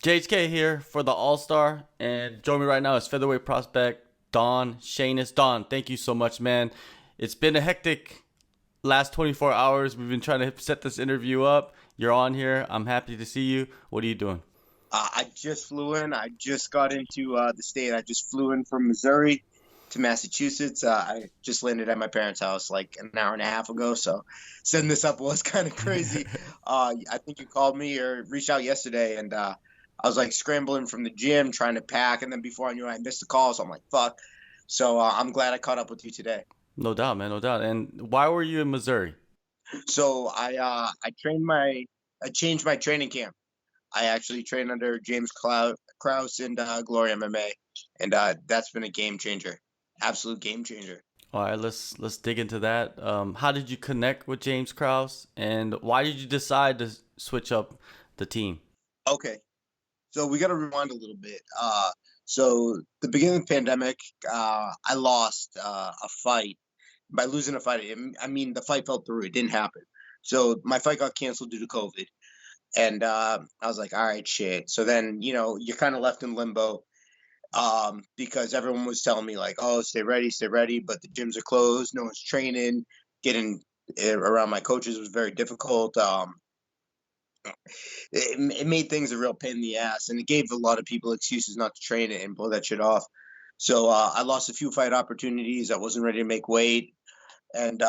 JHK here for the AllStar, and join me right now is Featherweight prospect Don Shainis. Don, thank you so much, man. It's been a hectic last 24 hours. We've been trying to set this interview up. You're on here. I'm happy to see you. What are you doing? I just flew in. I just got into the state. I just flew in from Missouri to Massachusetts. I just landed at my parents' house like an hour and a half ago. So setting this up was kind of crazy. I think you called me or reached out yesterday, and I was like scrambling from the gym trying to pack. And then before I knew it, I missed the call. So I'm like, fuck. So I'm glad I caught up with you today. No doubt, man. No doubt. And why were you in Missouri? So I changed my training camp. I actually train under James Krause and Glory MMA, and that's been a game changer, absolute game changer. All right, let's dig into that. How did you connect with James Krause, and why did you decide to switch up the team? Okay, so we got to rewind a little bit. So the beginning of the pandemic, I lost a fight. By losing a fight, I mean the fight fell through. It didn't happen. So my fight got canceled due to COVID, and I was like, all right, shit. So then you're kind of left in limbo because everyone was telling me like, oh, stay ready, but the gyms are closed, no one's training. Getting around my coaches was very difficult. It made things a real pain in the ass, and it gave a lot of people excuses not to train it and blow that shit off. So I lost a few fight opportunities. I wasn't ready to make weight, and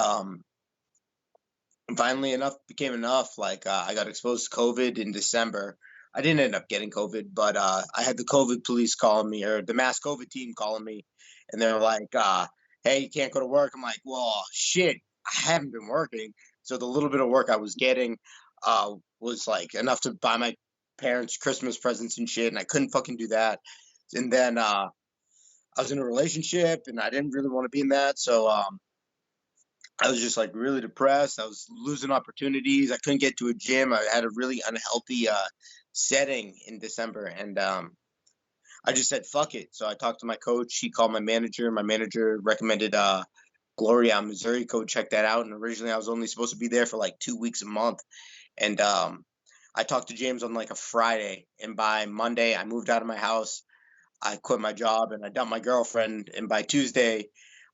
finally enough became enough. Like I got exposed to COVID in December. I didn't end up getting COVID, but I had the COVID police calling me, or the mass COVID team calling me, and they're like, "Hey, you can't go to work." I'm like, "Well, shit, I haven't been working." So the little bit of work I was getting was like enough to buy my parents Christmas presents and shit, and I couldn't fucking do that. And then I was in a relationship, and I didn't really want to be in that, so I was just like really depressed. I was losing opportunities. I couldn't get to a gym. I had a really unhealthy setting in December, and I just said fuck it. So I talked to my coach. He called my manager. My manager recommended Glory out Missouri. Go check that out. And originally I was only supposed to be there for like 2 weeks a month, and I talked to James on like a Friday, and by Monday I moved out of my house. I quit my job and I dumped my girlfriend, and by Tuesday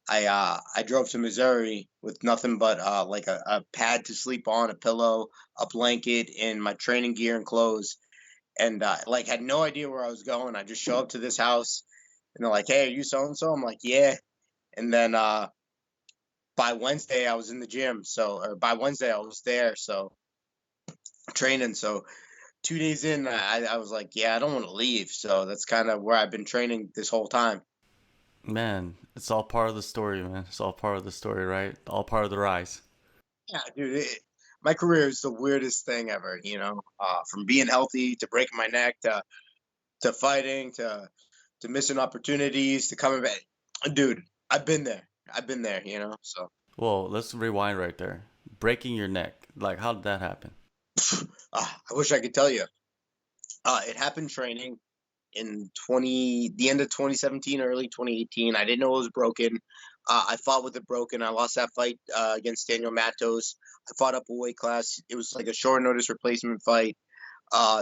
I drove to Missouri with nothing but like a pad to sleep on, a pillow, a blanket, and my training gear and clothes, and like had no idea where I was going. I just show up to this house, and they're like, "Hey, are you so and so?" I'm like, "Yeah," and then by Wednesday I was in the gym. So or by Wednesday I was there. So training. So 2 days in, I was like, "Yeah, I don't want to leave." So that's kind of where I've been training this whole time. Man, it's all part of the story, man. It's all part of the story, right? All part of the rise. Yeah, dude. My career is the weirdest thing ever. From being healthy to breaking my neck to fighting to missing opportunities to coming back. Dude, I've been there. I've been there. So Well, let's rewind right there. Breaking your neck. Like, how did that happen? I wish I could tell you. It happened training in the end of 2017, early 2018. I didn't know it was broken. I fought with it broken. I lost that fight against Daniel Matos. I fought up a weight class. It was like a short notice replacement fight.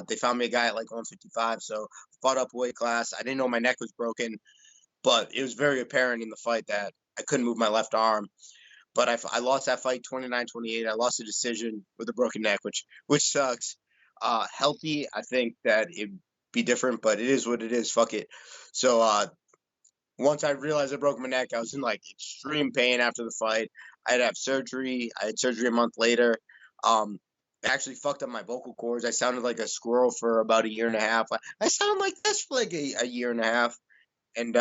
They found me a guy at like 155, so I fought up a weight class. I didn't know my neck was broken, but it was very apparent in the fight that I couldn't move my left arm. But I lost that fight 29-28. I lost a decision with a broken neck, which sucks. Healthy, I think that it'd be different, but it is what it is. Fuck it. So once I realized I broke my neck, I was in like extreme pain after the fight. I had to have surgery. I had surgery a month later. It actually fucked up my vocal cords. I sounded like a squirrel for about a year and a half. I sound like this for like a year and a half. And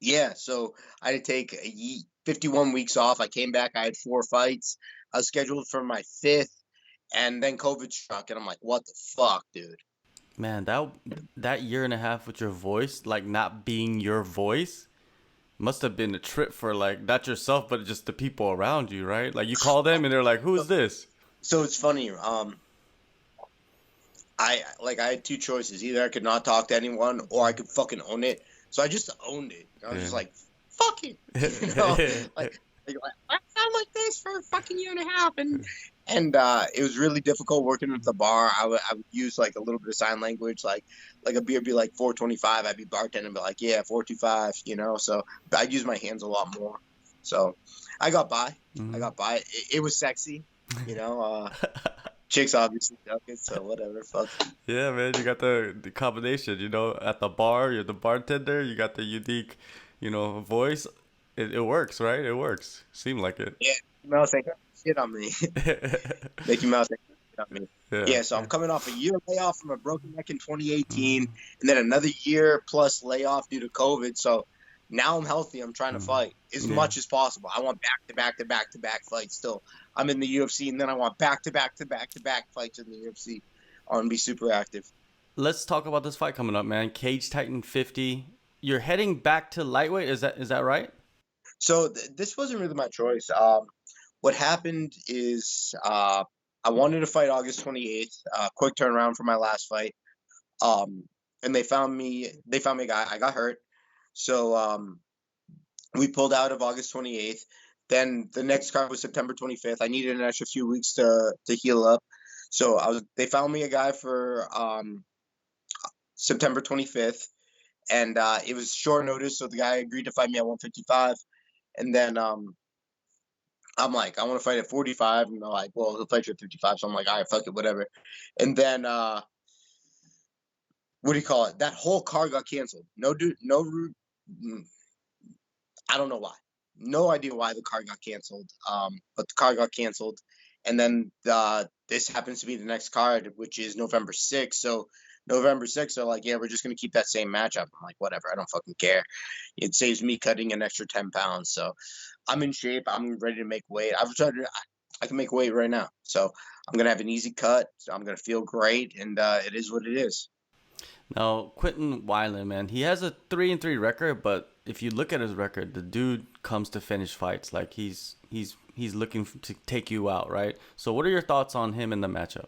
yeah, so I had to take 51 weeks off. I came back. I had 4 fights. I was scheduled for my fifth, and then COVID struck, and I'm like, what the fuck, dude? Man, that year and a half with your voice, like not being your voice, must have been a trip for like not yourself, but just the people around you, right? Like you call them and they're like, "Who is this?" So it's funny. I had two choices. Either I could not talk to anyone, or I could fucking own it. So I just owned it. I was Yeah. just like, fuck it, you know, like I sound like this for a fucking year and a half, and And it was really difficult working at the bar. I would use like a little bit of sign language, like a beer be like 425. I'd be bartending and be like, yeah, 425, you know. So I'd use my hands a lot more. So I got by. I Hmm. got by. It was sexy, you know. Chicks obviously dug it, so whatever. Fuck. Yeah, man, you got the combination. You know, at the bar, you're the bartender. You got the unique, voice. It works, right? It works. Seemed like it. Yeah, Mouse ain't got shit on me. Mickey Mouse ain't got shit on me. Yeah, Yeah, so I'm yeah. coming off a year layoff from a broken neck in 2018, Hmm. and then another year plus layoff due to COVID. So now I'm healthy. I'm trying to Hmm. fight as Yeah. much as possible. I want back to back to back to back fights still. I'm in the UFC, and then I want back to back to back to back fights in the UFC. I want to be super active. Let's talk about this fight coming up, man. Cage Titan 50. You're heading back to lightweight. Is that right? So this wasn't really my choice. What happened is I wanted to fight August 28th. Quick turnaround for my last fight. Um, and they found me a guy. I got hurt. So we pulled out of August 28th. Then the next card was September 25th. I needed an extra few weeks to heal up. So they found me a guy for September 25th, and it was short notice. So the guy agreed to fight me at 155, and then I'm like, I want to fight at 45, and they're like, well, he'll fight you at 55. So I'm like, all right, fuck it, whatever. And then what do you call it? That whole card got canceled. No dude, no I don't know why. No idea why the card got canceled. But the card got canceled, and then this happens to be the next card, which is November 6th. So November 6th, they're like, yeah, we're just gonna keep that same matchup. I'm like, whatever, I don't fucking care. It saves me cutting an extra 10 pounds. So I'm in shape. I'm ready to make weight. I can make weight right now. So I'm gonna have an easy cut. So I'm gonna feel great, and it is what it is. Now, Quinten Wyland, man, he has a 3-3 record, but if you look at his record, the dude comes to finish fights. Like he's looking to take you out, right? So, what are your thoughts on him in the matchup?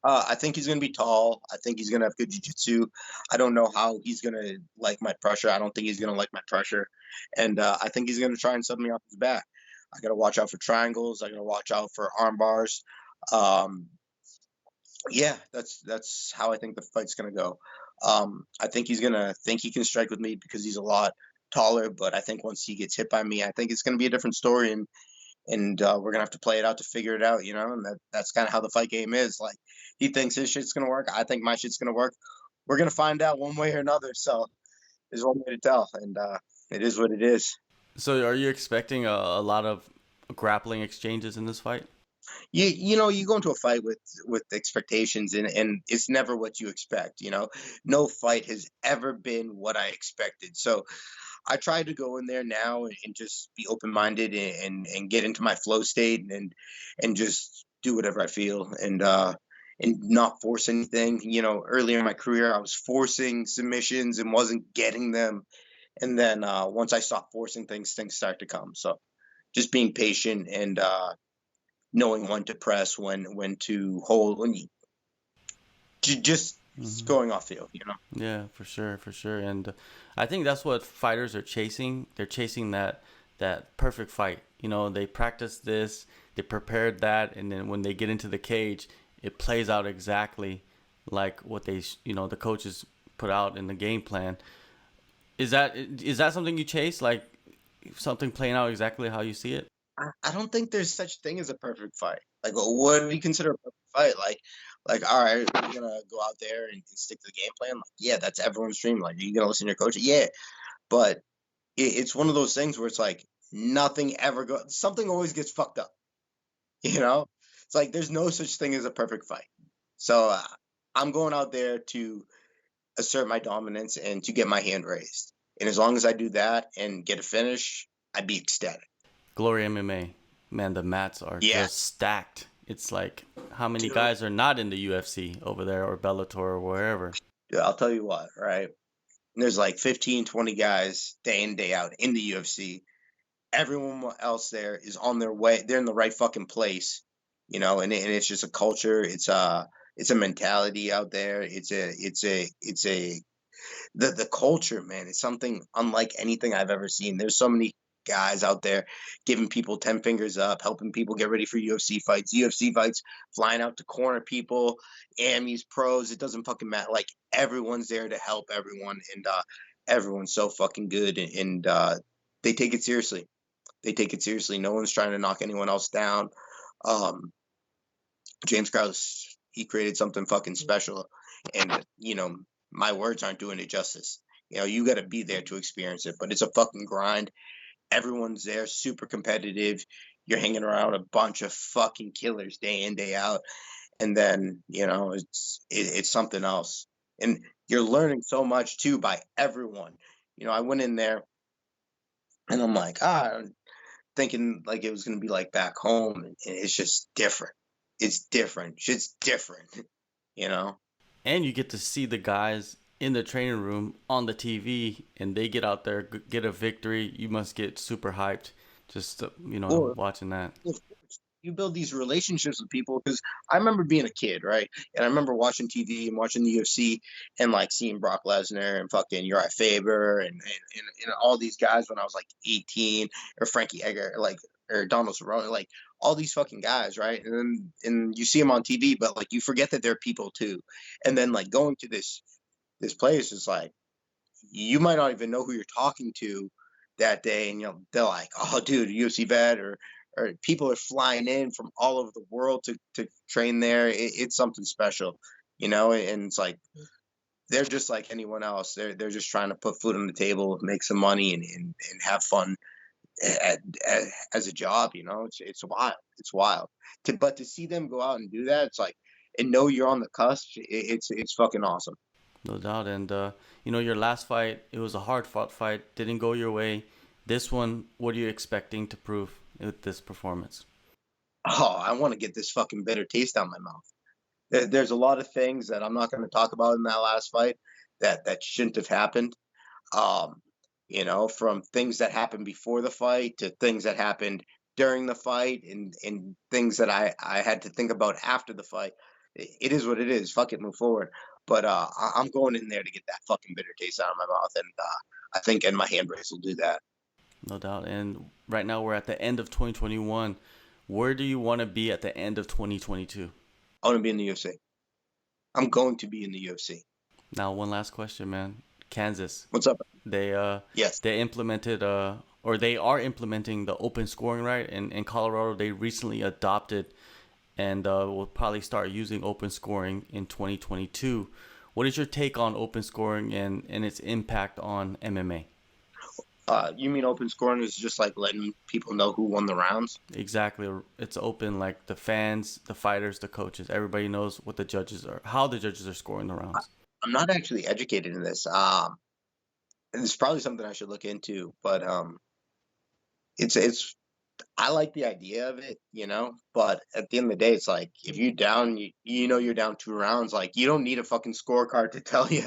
I think he's going to be tall. I think he's going to have good jiu-jitsu. I don't know how he's going to like my pressure. I don't think he's going to like my pressure. And I think he's going to try and sub me off his back. I got to watch out for triangles. I got to watch out for arm bars. Um, yeah, that's how I think the fight's going to go. I think he's going to think he can strike with me because he's a lot taller. But I think once he gets hit by me, I think it's going to be a different story. And we're gonna have to play it out to figure it out, you know. And that's kind of how the fight game is. Like he thinks his shit's gonna work, I think my shit's gonna work. We're gonna find out one way or another. So there's one way to tell, and it is what it is. So, are you expecting a lot of grappling exchanges in this fight? You know you go into a fight with expectations, and it's never what you expect. You know, no fight has ever been what I expected. So I try to go in there now and just be open minded and get into my flow state and just do whatever I feel and not force anything. You know, earlier in my career, I was forcing submissions and wasn't getting them. And then once I stopped forcing things, things start to come. So just being patient and knowing when to press, when to hold, just Hmm. going off field. You know. Yeah, for sure, for sure. And I think that's what fighters are chasing. They're chasing that perfect fight. They practice this, they prepared that, and then when they get into the cage, it plays out exactly like what the coaches put out in the game plan. Is that something you chase? Like something playing out exactly how you see it? I don't think there's such thing as a perfect fight. Like, what do you consider a perfect fight? Like, all right, we're gonna go out there and stick to the game plan. Like, yeah, that's everyone's dream. Like, are you gonna listen to your coach? Yeah, but it's one of those things where it's like nothing ever goes. Something always gets fucked up. You know, it's like there's no such thing as a perfect fight. So I'm going out there to assert my dominance and to get my hand raised. And as long as I do that and get a finish, I'd be ecstatic. Glory MMA, man, the mats are Yeah, just stacked. It's like how many dude. guys are not in the UFC over there or Bellator or wherever? Dude, I'll tell you what, right? There's like 15, 20 guys day in, day out in the UFC. Everyone else there is on their way. They're in the right fucking place, you know, and it's just a culture. It's a mentality out there. It's a the culture, man. It's something unlike anything I've ever seen. There's so many. guys out there giving people 10 fingers up, helping people get ready for UFC fights, flying out to corner people, amis, pros. It doesn't fucking matter. Like everyone's there to help everyone, and everyone's so fucking good, and they take it seriously. They take it seriously. No one's trying to knock anyone else down. Um, James Krause, he created something fucking special, and my words aren't doing it justice. You got to be there to experience it, but it's a fucking grind. Everyone's there, super competitive. You're hanging around a bunch of fucking killers day in, day out, and then it's something else. And you're learning so much too by everyone. I went in there and I'm like, thinking like it was gonna be like back home, and it's just different. It's different. Shit's different, you know. And you get to see the guys in the training room on the TV, and they get out there, get a victory. You must get super hyped just Or watching that. you build these relationships with people, because I remember being a kid, right? And I remember watching TV and watching the UFC and like seeing Brock Lesnar and fucking Uriah Faber and all these guys when I was like 18, or Frankie Edgar, like, or Donald Cerrone, like all these fucking guys, right? And you see them on TV, but like you forget that they're people too. And then like going to this place is like, you might not even know who you're talking to that day, and they're like, "Oh, dude, UFC vet," or people are flying in from all over the world to train there. It's something special, and it's like they're just like anyone else. They're just trying to put food on the table, make some money, and have fun as a job. It's wild. It's wild. But to see them go out and do that, it's like, and know you're on the cusp. It's fucking awesome. No doubt. And your last fight, it was a hard fought fight, didn't go your way. This one, what are you expecting to prove with this performance? Oh, I want to get this fucking bitter taste out of my mouth. There's a lot of things that I'm not going to talk about in that last fight that shouldn't have happened. Um, from things that happened before the fight to things that happened during the fight, and things that I had to think about after the fight. It is what it is. Fuck it, move forward. But I'm going in there to get that fucking bitter taste out of my mouth, and I think and my hand raise will do that. No doubt. And right now we're at the end of 2021. Where do you want to be at the end of 2022? I want to be in the UFC. I'm going to be in the UFC. Now, one last question, man. Kansas. What's up? They Yes. they implemented or they are implementing the open scoring, right? And in Colorado, they recently adopted and will probably start using open scoring in 2022. What is your take on open scoring and its impact on MMA? You mean open scoring is just like letting people know who won the rounds? Exactly. It's open, like the fans, the fighters, the coaches. Everybody knows what how the judges are scoring the rounds. I'm not actually educated in this. It's probably something I should look into, but it's I like the idea of it, but at the end of the day, it's like if you're down, you're down 2 rounds, like you don't need a fucking scorecard to tell you,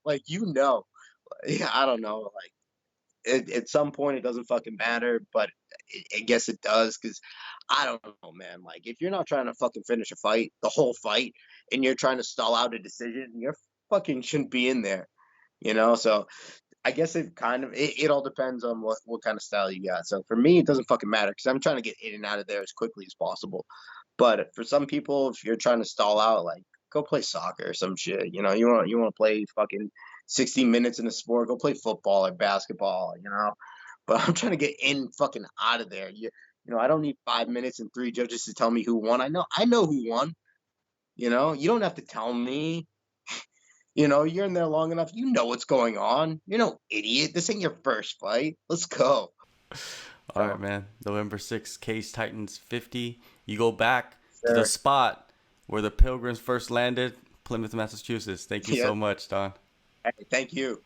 like yeah, I don't know, like at some point it doesn't fucking matter, but I guess it does, because I don't know, man. Like if you're not trying to fucking finish a fight, the whole fight, and you're trying to stall out a decision, you're fucking shouldn't be in there, So I guess it all depends on what kind of style you got. So for me, it doesn't fucking matter, because I'm trying to get in and out of there as quickly as possible. But for some people, if you're trying to stall out, like go play soccer or some shit. You want to play fucking 60 minutes in a sport, go play football or basketball. But I'm trying to get in fucking out of there. I don't need 5 minutes and three judges to tell me who won. I know who won. You don't have to tell me. You're in there long enough. You know what's going on. You're no idiot. This ain't your first fight. Let's go. All right, man. November 6th, Cage Titans 50. You go back to Sure. the spot where the Pilgrims first landed, Plymouth, Massachusetts. Thank you Yeah. so much, Don. Hey, thank you.